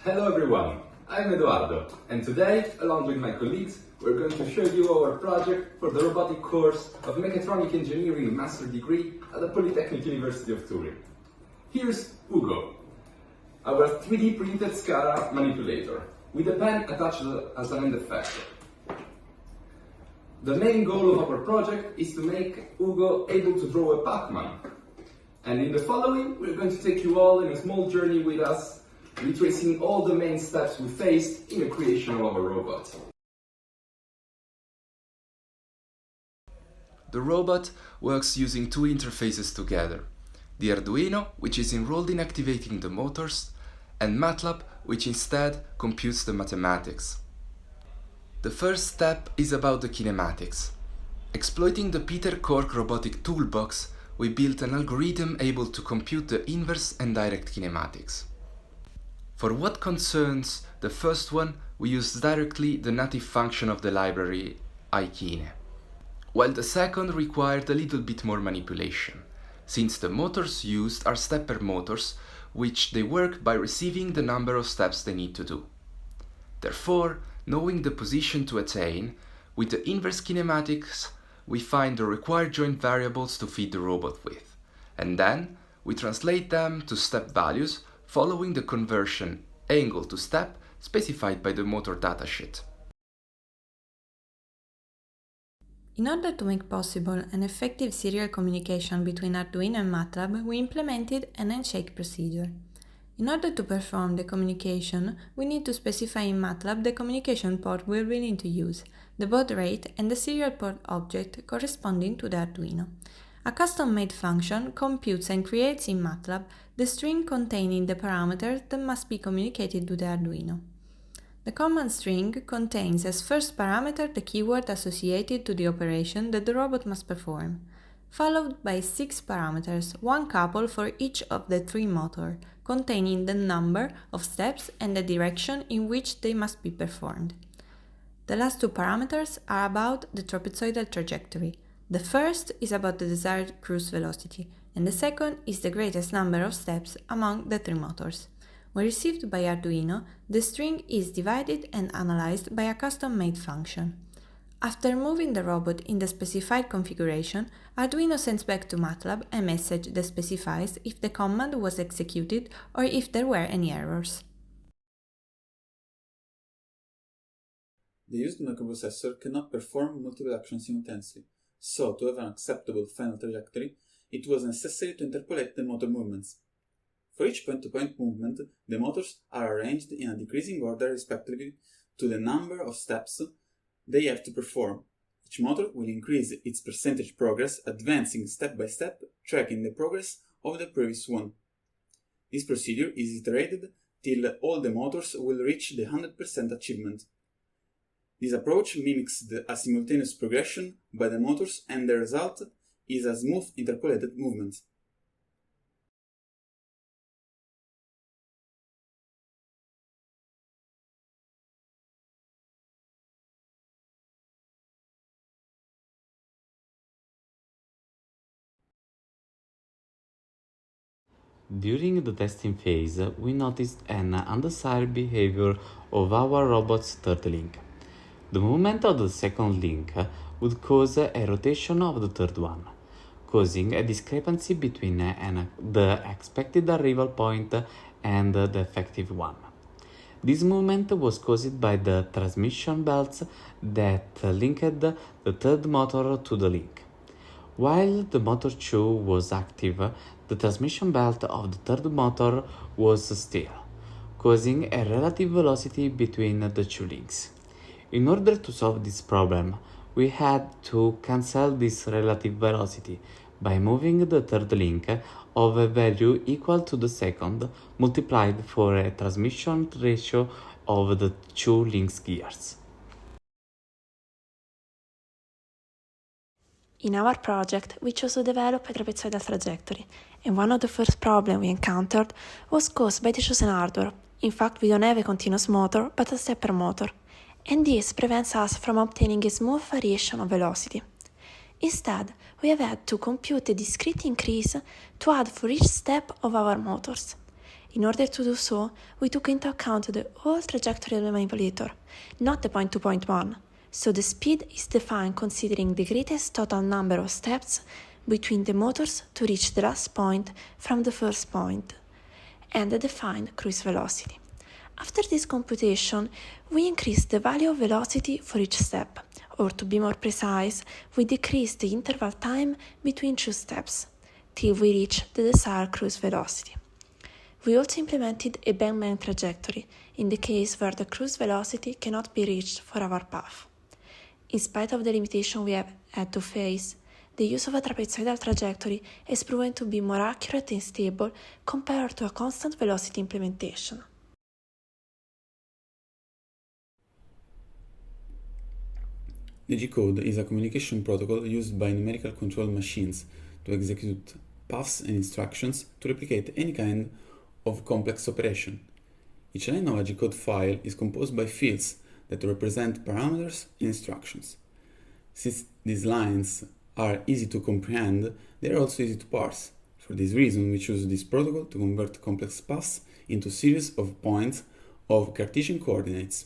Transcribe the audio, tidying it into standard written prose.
Hello everyone, I'm Eduardo, and today, along with my colleagues, we're going to show you our project for the robotic course of Mechatronic Engineering Master Degree at the Polytechnic University of Turin. Here's U.G.O, our 3D printed Scara manipulator, with a pen attached as an end effector. The main goal of our project is to make U.G.O able to draw a Pac-Man. And in the following, we're going to take you all in a small journey with us, retracing all the main steps we faced in the creation of our robot. The robot works using two interfaces together: the Arduino, which is enrolled in activating the motors, and MATLAB, which instead computes the mathematics. The first step is about the kinematics. Exploiting the Peter Cork robotic toolbox, we built an algorithm able to compute the inverse and direct kinematics. For what concerns the first one, we used directly the native function of the library ikine, while the second required a little bit more manipulation, since the motors used are stepper motors, which they work by receiving the number of steps they need to do. Therefore, knowing the position to attain, with the inverse kinematics, we find the required joint variables to feed the robot with, and then we translate them to step values following the conversion angle to step specified by the motor datasheet. In order to make possible an effective serial communication between Arduino and MATLAB, we implemented an handshake procedure. In order to perform the communication, we need to specify in MATLAB the communication port we're willing to use, the baud rate, and the serial port object corresponding to the Arduino. A custom-made function computes and creates in MATLAB the string containing the parameters that must be communicated to the Arduino. The command string contains as first parameter the keyword associated to the operation that the robot must perform, followed by 6 parameters, one couple for each of the 3 motors, containing the number of steps and the direction in which they must be performed. The last 2 parameters are about the trapezoidal trajectory. The first is about the desired cruise velocity, and the second is the greatest number of steps among the 3 motors. When received by Arduino, the string is divided and analyzed by a custom-made function. After moving the robot in the specified configuration, Arduino sends back to MATLAB a message that specifies if the command was executed or if there were any errors. The used microprocessor cannot perform multiple actions simultaneously, so to have an acceptable final trajectory, it was necessary to interpolate the motor movements. For each point-to-point movement, the motors are arranged in a decreasing order respectively to the number of steps they have to perform. Each motor will increase its percentage progress, advancing step by step, tracking the progress of the previous one. This procedure is iterated till all the motors will reach the 100% achievement. This approach mimics a simultaneous progression by the motors, and the result is a smooth interpolated movement. During the testing phase, we noticed an undesired behavior of our robot's third link. The movement of the second link would cause a rotation of the third one, causing a discrepancy between the expected arrival point and the effective one. This movement was caused by the transmission belts that linked the third motor to the link. While the motor 2 was active, the transmission belt of the third motor was still, causing a relative velocity between the 2 links. In order to solve this problem, we had to cancel this relative velocity by moving the third link of a value equal to the second multiplied for a transmission ratio of the 2 links gears. In our project, we chose to develop a trapezoidal trajectory, and one of the first problems we encountered was caused by the chosen hardware. In fact, we don't have a continuous motor, but a stepper motor, and this prevents us from obtaining a smooth variation of velocity. Instead, we have had to compute a discrete increase to add for each step of our motors. In order to do so, we took into account the whole trajectory of the manipulator, not the point to point one. So the speed is defined considering the greatest total number of steps between the motors to reach the last point from the first point, and the defined cruise velocity. After this computation, we increased the value of velocity for each step, or to be more precise, we decreased the interval time between two steps, till we reach the desired cruise velocity. We also implemented a bang-bang trajectory, in the case where the cruise velocity cannot be reached for our path. In spite of the limitation we have had to face, the use of a trapezoidal trajectory has proven to be more accurate and stable compared to a constant velocity implementation. The G.O is a communication protocol used by numerical control machines to execute paths and instructions to replicate any kind of complex operation. Each line of a G.O file is composed by fields that represent parameters and instructions. Since these lines are easy to comprehend, they are also easy to parse. For this reason, we choose this protocol to convert complex paths into series of points of Cartesian coordinates.